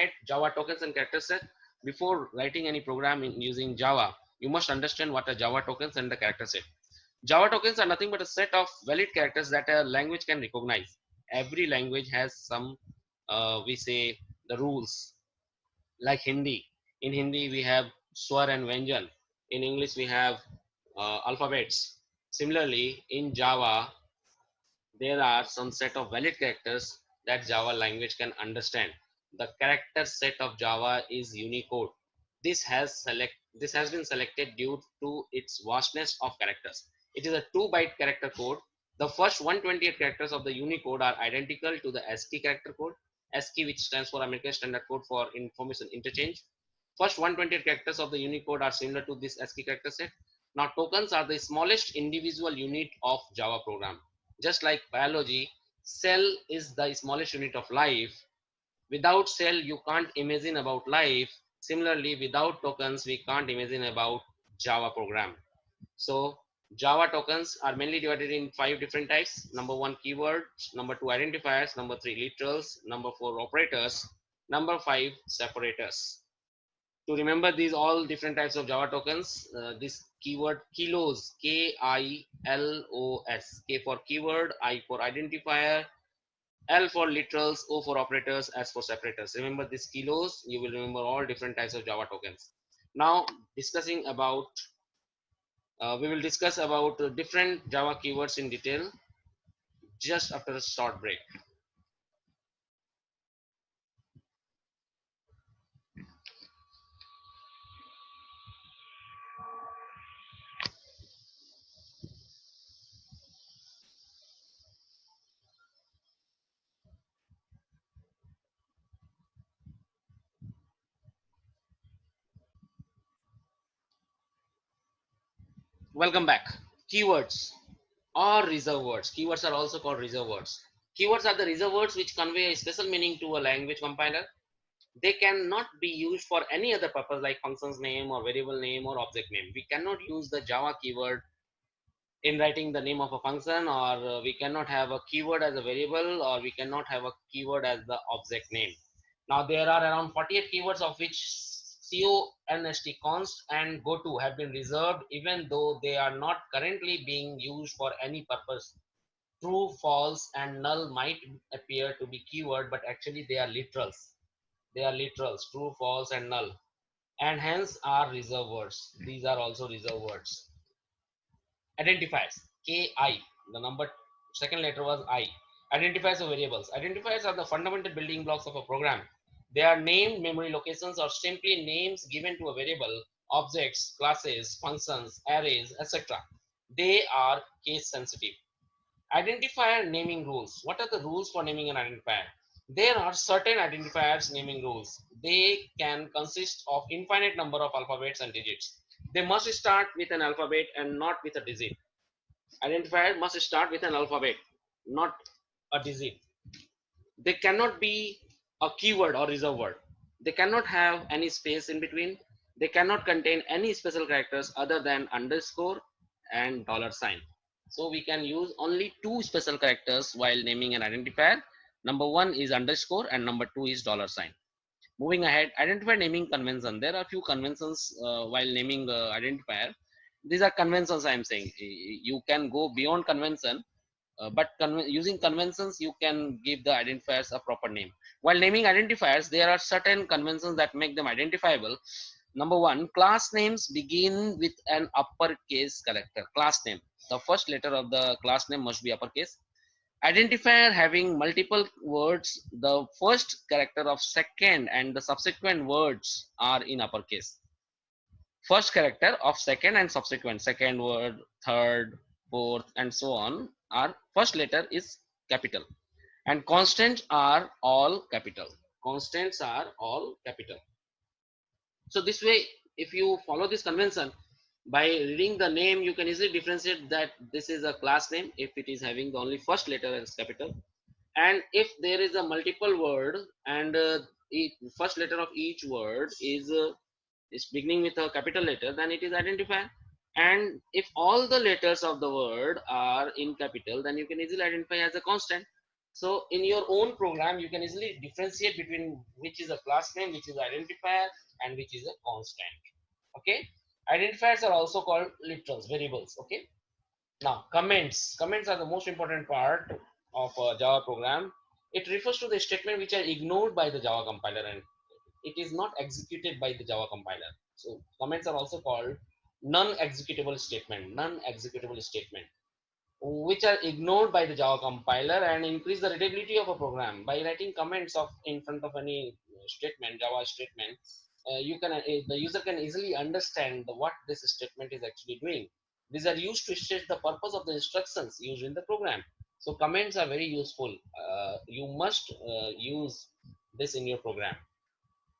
write Java tokens and character set, before writing any program using Java, you must understand what are Java tokens and the character set. Java tokens are nothing but a set of valid characters that a language can recognize. Every language has some, we say, the rules. Like Hindi. In Hindi, we have swar and vyanjan. In English, we have alphabets. Similarly, in Java, there are some set of valid characters that Java language can understand. The character set of Java is Unicode. This has been selected due to its vastness of characters. It is a 2-byte character code. The first 128 characters of the Unicode are identical to the ASCII character code. ASCII, which stands for American Standard Code for Information Interchange. First 128 characters of the Unicode are similar to this ASCII character set. Now tokens are the smallest individual unit of Java program. Just like biology, cell is the smallest unit of life. Without cell, you can't imagine about life. Similarly, without tokens, we can't imagine about Java program. So Java tokens are mainly divided in 5 different types. Number 1, keywords. Number 2, identifiers. Number 3, literals. Number 4, operators. Number 5, separators. To remember these all different types of Java tokens, this keyword kilos, KILOS, K for keyword, I for identifier, L for literals, O for operators, S for separators. Remember these kilos, you will remember all different types of Java tokens. Now discussing about, we will discuss about different Java keywords in detail just after a short break. Welcome back. Keywords or reserve words. Keywords are also called reserve words. Keywords are the reserve words which convey a special meaning to a language compiler. They cannot be used for any other purpose like functions name or variable name or object name. We cannot use the Java keyword in writing the name of a function, or we cannot have a keyword as a variable, or we cannot have a keyword as the object name. Now there are around 48 keywords, of which const, const and goto have been reserved even though they are not currently being used for any purpose. True, false and null might appear to be keyword, but actually they are literals. They are literals, true, false and null, and hence are reserve words. These are also reserve words. Identifiers, ki, the number second letter was I. Identifiers of variables. Identifiers are the fundamental building blocks of a program. They are named memory locations or simply names given to a variable, objects, classes, functions, arrays, etc. They are case sensitive. Identifier naming rules. What are the rules for naming an identifier? There are certain identifiers naming rules. They can consist of infinite number of alphabets and digits. They must start with an alphabet and not with a digit. Identifier must start with an alphabet, not a digit. They cannot be a keyword or reserve word. They cannot have any space in between. They cannot contain any special characters other than underscore and dollar sign. So we can use only 2 special characters while naming an identifier. Number 1 is underscore and number 2 is dollar sign. Moving ahead, identifier naming convention. There are few conventions while naming identifier. These are conventions I am saying. You can go beyond convention, but using conventions you can give the identifiers a proper name. While naming identifiers, there are certain conventions that make them identifiable. Number 1, class names begin with an uppercase character. Class name, the first letter of the class name must be uppercase. Identifier having multiple words, the first character of second and the subsequent words are in uppercase. First character of second and subsequent, second word, third, fourth and so on, are first letter is capital, and constants are all capital. Constants are all capital. So this way, if you follow this convention, by reading the name you can easily differentiate that this is a class name if it is having the only first letter as capital, and if there is a multiple word and first letter of each word is beginning with a capital letter, then it is identifier. And if all the letters of the word are in capital, then you can easily identify as a constant. So in your own program, you can easily differentiate between which is a class name, which is identifier, and which is a constant. Okay. Identifiers are also called literals, variables. Okay. Now comments are the most important part of a Java program. It refers to the statement which are ignored by the Java compiler and it is not executed by the Java compiler. So comments are also called non-executable statement which are ignored by the Java compiler and increase the readability of a program by writing comments of in front of any statement, Java statement. The user can easily understand what this statement is actually doing. These are used to state the purpose of the instructions used in the program. So comments are very useful. You must use this in your program.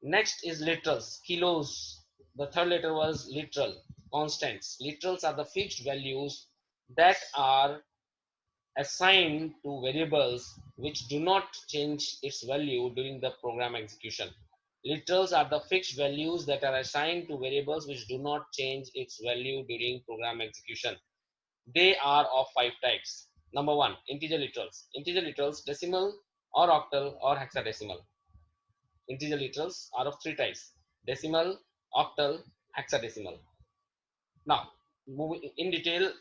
Next is literals, kilos. The third letter was literal, constants. Literals are the fixed values that are assigned to variables which do not change its value during the program execution. Literals are the fixed values that are assigned to variables which do not change its value during program execution. They are of 5 types. Number one, integer literals. Integer literals, decimal or octal or hexadecimal. Integer literals are of 3 types: decimal, octal, hexadecimal. Now, moving in detail,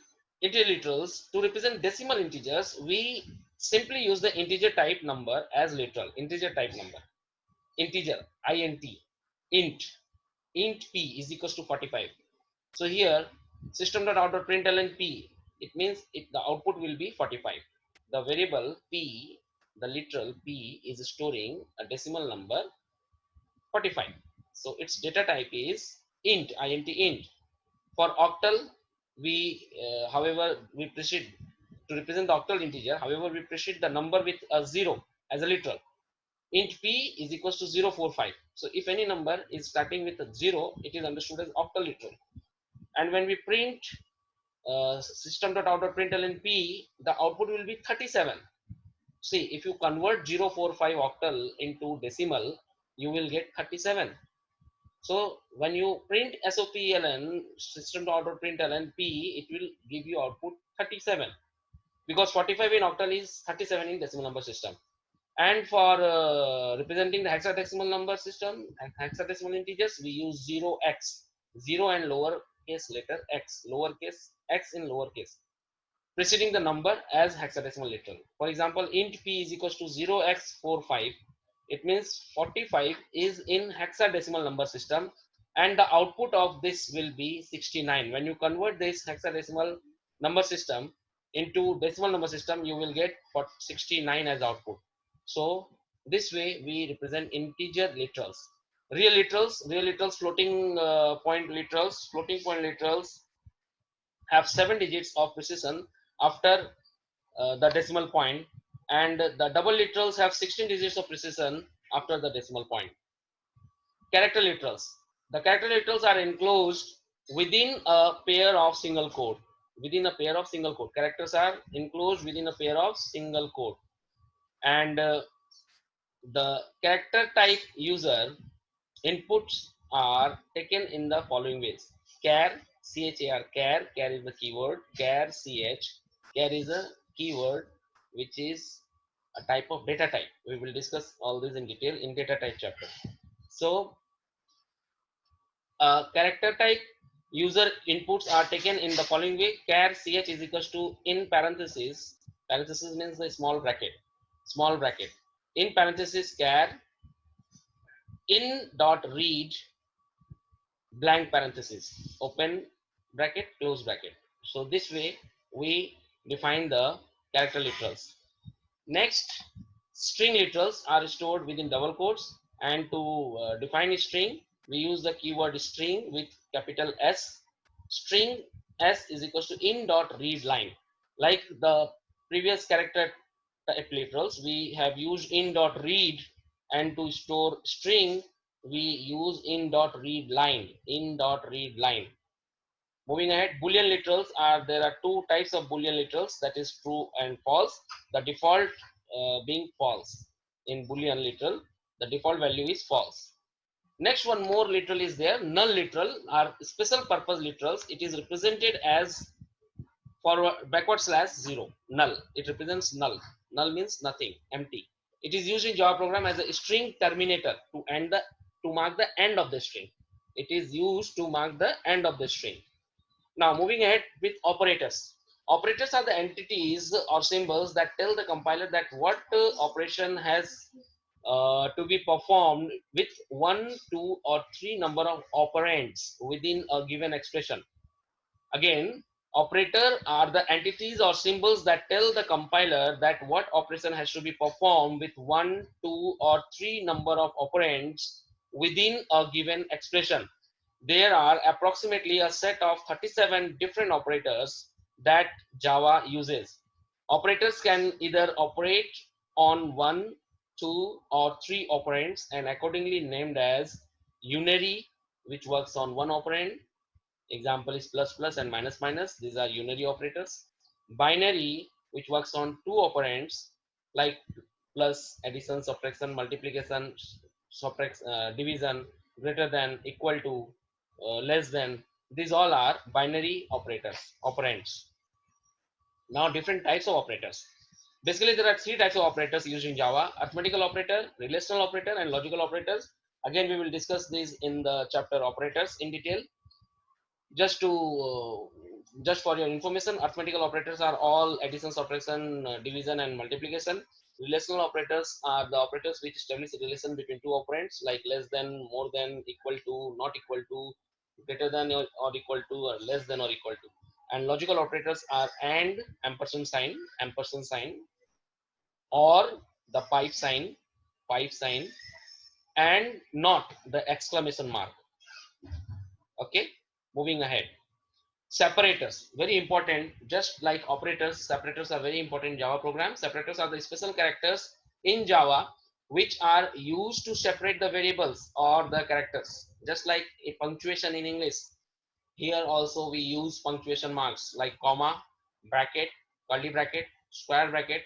integer literals. To represent decimal integers, we simply use the integer type number as literal. Integer type number. Integer, int, int, int p is equals to 45. So here, system.out.println p, it means the output will be 45. The variable p, the literal p, is storing a decimal number 45. So its data type is int, int. For octal, however, we proceed to represent the octal integer. However, we proceed the number with a 0 as a literal. Int p is equals to 045. So if any number is starting with a 0, it is understood as octal literal. And when we print system.out.println p, the output will be 37. See, if you convert 045 octal into decimal, you will get 37. So when you print SOPLN, system.out.println p, it will give you output 37 because 45 in octal is 37 in decimal number system. And for representing the hexadecimal number system and hexadecimal integers, we use 0x, 0 and lowercase letter x, lowercase x in lowercase, preceding the number as hexadecimal literal. For example, int p is equals to 0x45. It means 45 is in hexadecimal number system and the output of this will be 69. When you convert this hexadecimal number system into decimal number system, you will get 69 as output. So this way we represent integer literals. Real literals, floating point literals have 7 digits of precision after the decimal point, and the double literals have 16 digits of precision after the decimal point. Character literals. The character literals are enclosed within a pair of single quote. Characters are enclosed within a pair of single quote. And the character type user inputs are taken in the following ways. Char, char is the keyword. Char is a keyword which is a type of data type. We will discuss all this in detail in data type chapter. So character type user inputs are taken in the following way. Char ch is equals to in parenthesis means the small bracket, in parenthesis char in dot read blank parenthesis, open bracket, close bracket. So this way we define the character literals. Next, string literals are stored within double quotes, and to define a string, we use the keyword string with capital S. String S is equals to in dot read line. Like the previous character type literals, we have used in dot read, and to store string, we use in dot read line. Moving ahead, Boolean literals there are 2 types of Boolean literals, that is true and false. The default being false. In Boolean literal, the default value is false. Next one more literal is there. Null literal are special purpose literals. It is represented as forward backward slash 0. Null. It represents null. Null means nothing, empty. It is used in Java program as a string terminator to mark the end of the string. It is used to mark the end of the string. Now moving ahead with operators. Operators are the entities or symbols that tell the compiler that what operation has to be performed with one, two, or three number of operands within a given expression. Again, operator are the entities or symbols that tell the compiler that what operation has to be performed with one, two, or three number of operands within a given expression. There are approximately a set of 37 different operators that Java uses. Operators can either operate on one, two, or three operands and accordingly named as unary, which works on one operand. Example is plus plus and minus minus. These are unary operators. Binary, which works on two operands like plus, addition, subtraction, multiplication, division, greater than, equal to, less than. These all are binary operators, operands. Now different types of operators. Basically, there are three types of operators used in Java: arithmetical operator, relational operator, and logical operators. Again, we will discuss these in the chapter operators in detail. Just to just for your information, arithmetical operators are all addition, subtraction, division, and multiplication. Relational operators are the operators which establish a relation between two operands, like less than, more than, equal to, not equal to, greater than or equal to, or less than or equal to. And logical operators are and, ampersand sign, or the pipe sign, and not the exclamation mark. Okay, moving ahead. Separators, very important. Just like operators, separators are very important in Java program. Separators are the special characters in Java which are used to separate the variables or the characters, just like a punctuation in English. Here also we use punctuation marks like comma, bracket, curly bracket, square bracket.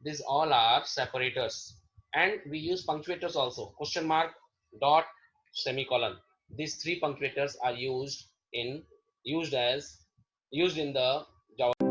These all are separators. And we use punctuators also: question mark, dot, semicolon. These three punctuators are used in the Java.